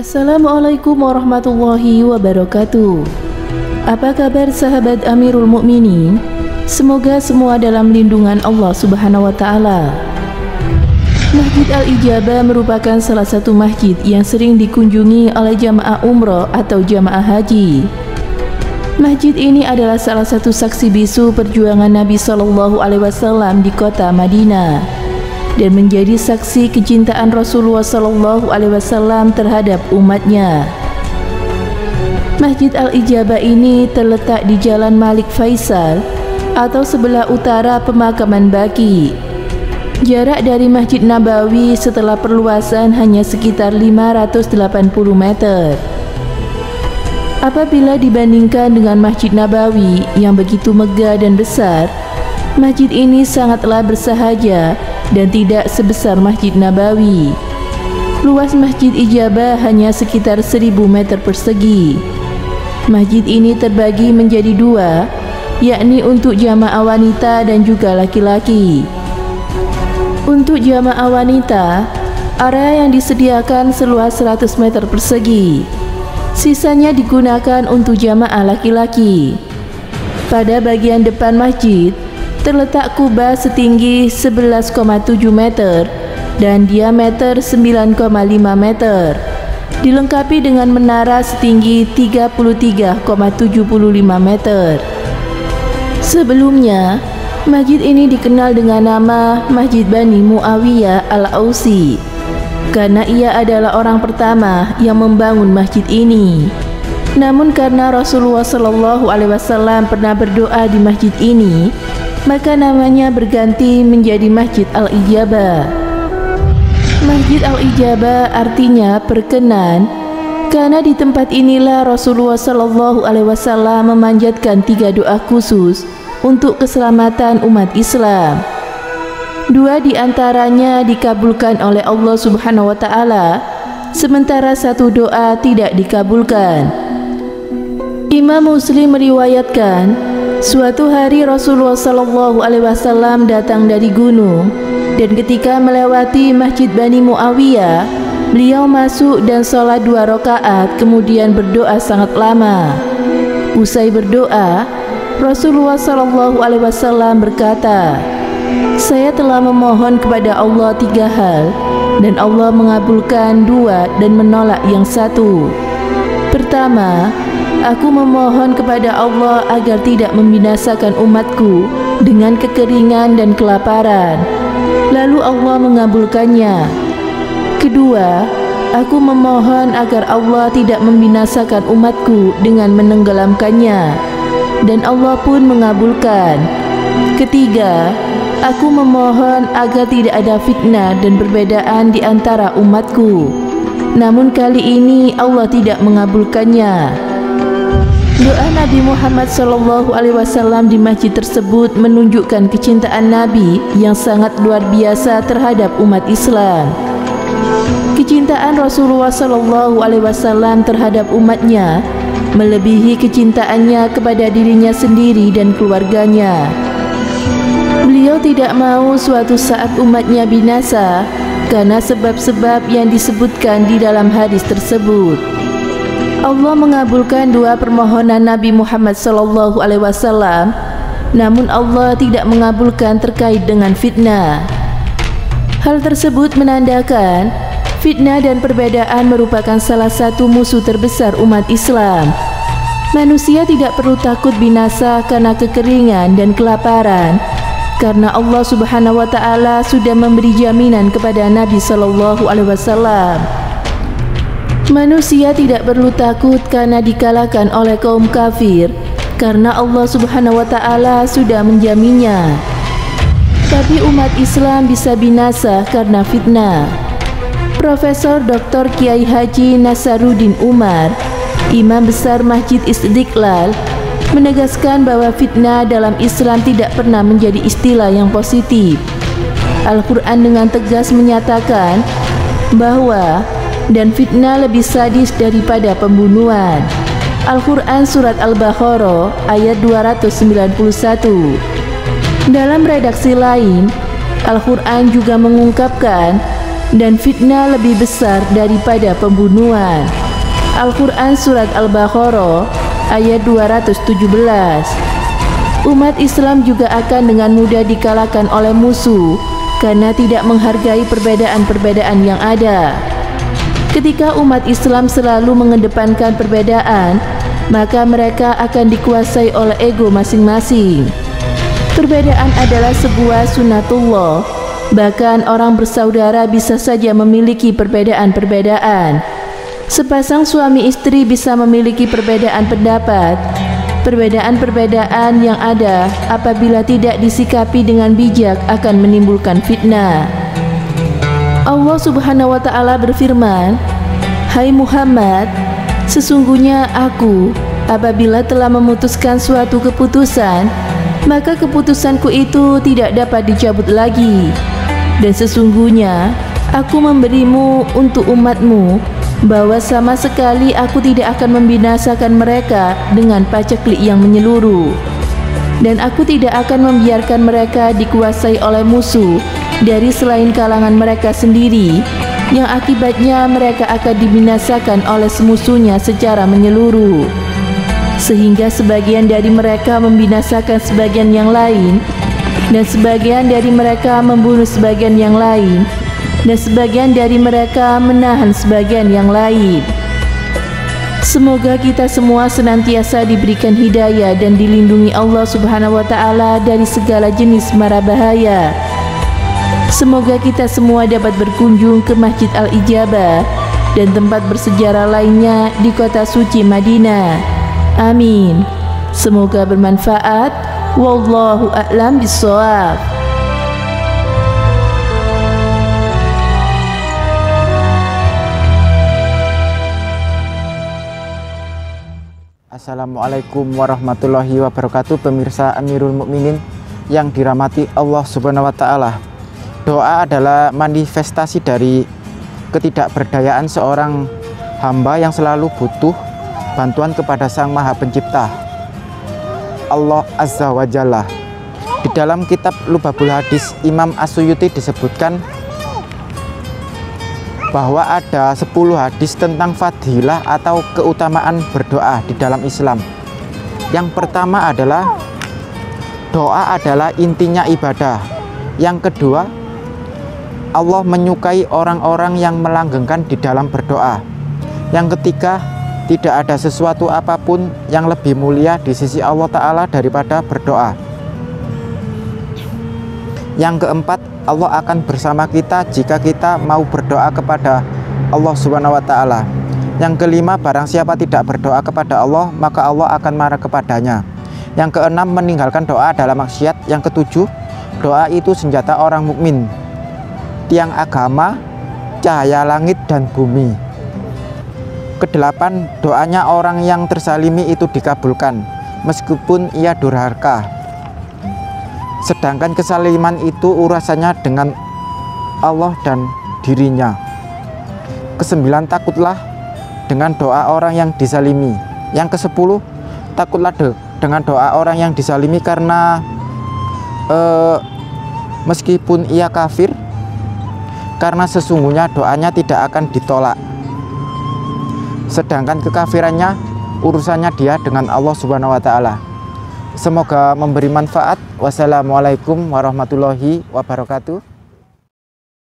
Assalamualaikum warahmatullahi wabarakatuh. Apa kabar sahabat Amirul Mukminin? Semoga semua dalam lindungan Allah Subhanahu wa taala. Masjid Al-Ijabah merupakan salah satu masjid yang sering dikunjungi oleh jamaah umroh atau jamaah haji. Masjid ini adalah salah satu saksi bisu perjuangan Nabi SAW di kota Madinah dan menjadi saksi kecintaan Rasulullah SAW terhadap umatnya. Masjid Al-Ijabah ini terletak di Jalan Malik Faisal atau sebelah utara pemakaman Baqi. Jarak dari Masjid Nabawi setelah perluasan hanya sekitar 580 meter. Apabila dibandingkan dengan Masjid Nabawi yang begitu megah dan besar, masjid ini sangatlah bersahaja dan tidak sebesar Masjid Nabawi. Luas Masjid Ijabah hanya sekitar 1000 meter persegi. Masjid ini terbagi menjadi dua, yakni untuk jamaah wanita dan juga laki-laki. Untuk jamaah wanita, area yang disediakan seluas 100 meter persegi. Sisanya digunakan untuk jamaah laki-laki. Pada bagian depan masjid terletak kubah setinggi 11,7 meter dan diameter 9,5 meter, dilengkapi dengan menara setinggi 33,75 meter. Sebelumnya, masjid ini dikenal dengan nama Masjid Bani Muawiyah Al-Ausi karena ia adalah orang pertama yang membangun masjid ini. Namun karena Rasulullah SAW pernah berdoa di masjid ini, maka namanya berganti menjadi Masjid Al-Ijabah. Masjid Al-Ijabah artinya perkenan, karena di tempat inilah Rasulullah SAW memanjatkan 3 doa khusus untuk keselamatan umat Islam. 2 di antaranya dikabulkan oleh Allah Subhanahu wa taala, sementara 1 doa tidak dikabulkan. Imam Muslim meriwayatkan, suatu hari Rasulullah SAW datang dari gunung dan ketika melewati Masjid Bani Muawiyah, beliau masuk dan sholat 2 rakaat kemudian berdoa sangat lama. Usai berdoa, Rasulullah SAW berkata, "Saya telah memohon kepada Allah 3 hal dan Allah mengabulkan 2 dan menolak yang 1. Pertama, aku memohon kepada Allah agar tidak membinasakan umatku dengan kekeringan dan kelaparan. Lalu Allah mengabulkannya. Kedua, aku memohon agar Allah tidak membinasakan umatku dengan menenggelamkannya. Dan Allah pun mengabulkan. Ketiga, aku memohon agar tidak ada fitnah dan perbedaan di antara umatku. Namun kali ini Allah tidak mengabulkannya." Doa Nabi Muhammad SAW di masjid tersebut menunjukkan kecintaan Nabi yang sangat luar biasa terhadap umat Islam. Kecintaan Rasulullah SAW terhadap umatnya melebihi kecintaannya kepada dirinya sendiri dan keluarganya. Beliau tidak mau suatu saat umatnya binasa karena sebab-sebab yang disebutkan di dalam hadis tersebut. Allah mengabulkan 2 permohonan Nabi Muhammad SAW, namun Allah tidak mengabulkan terkait dengan fitnah. Hal tersebut menandakan fitnah dan perbedaan merupakan salah satu musuh terbesar umat Islam. Manusia tidak perlu takut binasa karena kekeringan dan kelaparan, karena Allah Subhanahu wa taala sudah memberi jaminan kepada Nabi SAW. Manusia tidak perlu takut karena dikalahkan oleh kaum kafir, karena Allah Subhanahu wa taala sudah menjaminnya. Tapi umat Islam bisa binasa karena fitnah. Profesor Dr. Kiai Haji Nasaruddin Umar, Imam Besar Masjid Istiqlal, menegaskan bahwa fitnah dalam Islam tidak pernah menjadi istilah yang positif. Al-Quran dengan tegas menyatakan bahwa dan fitnah lebih sadis daripada pembunuhan. Al-Quran Surat Al-Baqarah ayat 291. Dalam redaksi lain, Al-Quran juga mengungkapkan dan fitnah lebih besar daripada pembunuhan. Al-Quran Surat Al-Baqarah ayat 217. Umat Islam juga akan dengan mudah dikalahkan oleh musuh karena tidak menghargai perbedaan-perbedaan yang ada. Ketika umat Islam selalu mengedepankan perbedaan, maka mereka akan dikuasai oleh ego masing-masing. Perbedaan adalah sebuah sunnatullah. Bahkan orang bersaudara bisa saja memiliki perbedaan-perbedaan. Sepasang suami istri bisa memiliki perbedaan pendapat. Perbedaan-perbedaan yang ada apabila tidak disikapi dengan bijak akan menimbulkan fitnah. Allah Subhanahu wa Ta'ala berfirman, "Hai Muhammad, sesungguhnya aku apabila telah memutuskan suatu keputusan, maka keputusanku itu tidak dapat dicabut lagi. Dan sesungguhnya aku memberimu untuk umatmu bahwa sama sekali aku tidak akan membinasakan mereka dengan paceklik yang menyeluruh. Dan aku tidak akan membiarkan mereka dikuasai oleh musuh dari selain kalangan mereka sendiri, yang akibatnya mereka akan dibinasakan oleh semusuhnya secara menyeluruh, sehingga sebagian dari mereka membinasakan sebagian yang lain, dan sebagian dari mereka membunuh sebagian yang lain, dan sebagian dari mereka menahan sebagian yang lain." Semoga kita semua senantiasa diberikan hidayah dan dilindungi Allah Subhanahu wa Ta'ala dari segala jenis mara bahaya. Semoga kita semua dapat berkunjung ke Masjid Al-Ijabah dan tempat bersejarah lainnya di kota suci Madinah. Amin. Semoga bermanfaat. Wallahu a'lam bishawab. Assalamualaikum warahmatullahi wabarakatuh. Pemirsa Amirul Mukminin yang dirahmati Allah Subhanahu wa Ta'ala. Doa adalah manifestasi dari ketidakberdayaan seorang hamba yang selalu butuh bantuan kepada Sang Maha Pencipta, Allah Azza wa Jalla. Di dalam kitab Lubabul Hadis Imam As-Suyuti disebutkan bahwa ada 10 hadis tentang fadilah atau keutamaan berdoa di dalam Islam. Yang pertama adalah doa adalah intinya ibadah. Yang kedua, Allah menyukai orang-orang yang melanggengkan di dalam berdoa. Yang ketiga, tidak ada sesuatu apapun yang lebih mulia di sisi Allah Ta'ala daripada berdoa. Yang keempat, Allah akan bersama kita jika kita mau berdoa kepada Allah Subhanahu wa Ta'ala. Yang kelima, barang siapa tidak berdoa kepada Allah, maka Allah akan marah kepadanya. Yang keenam, meninggalkan doa adalah maksiat. Yang ketujuh, doa itu senjata orang mukmin, tiang agama, cahaya langit dan bumi. Kedelapan, doanya orang yang terzalimi itu dikabulkan meskipun ia durhaka, sedangkan kesaliman itu urusannya dengan Allah dan dirinya. Kesembilan, takutlah dengan doa orang yang dizalimi. Yang kesepuluh, takutlah dengan doa orang yang dizalimi karena meskipun ia kafir, karena sesungguhnya doanya tidak akan ditolak, sedangkan kekafirannya urusannya dia dengan Allah Subhanahu wa Ta'ala. Semoga memberi manfaat. Wassalamualaikum warahmatullahi wabarakatuh.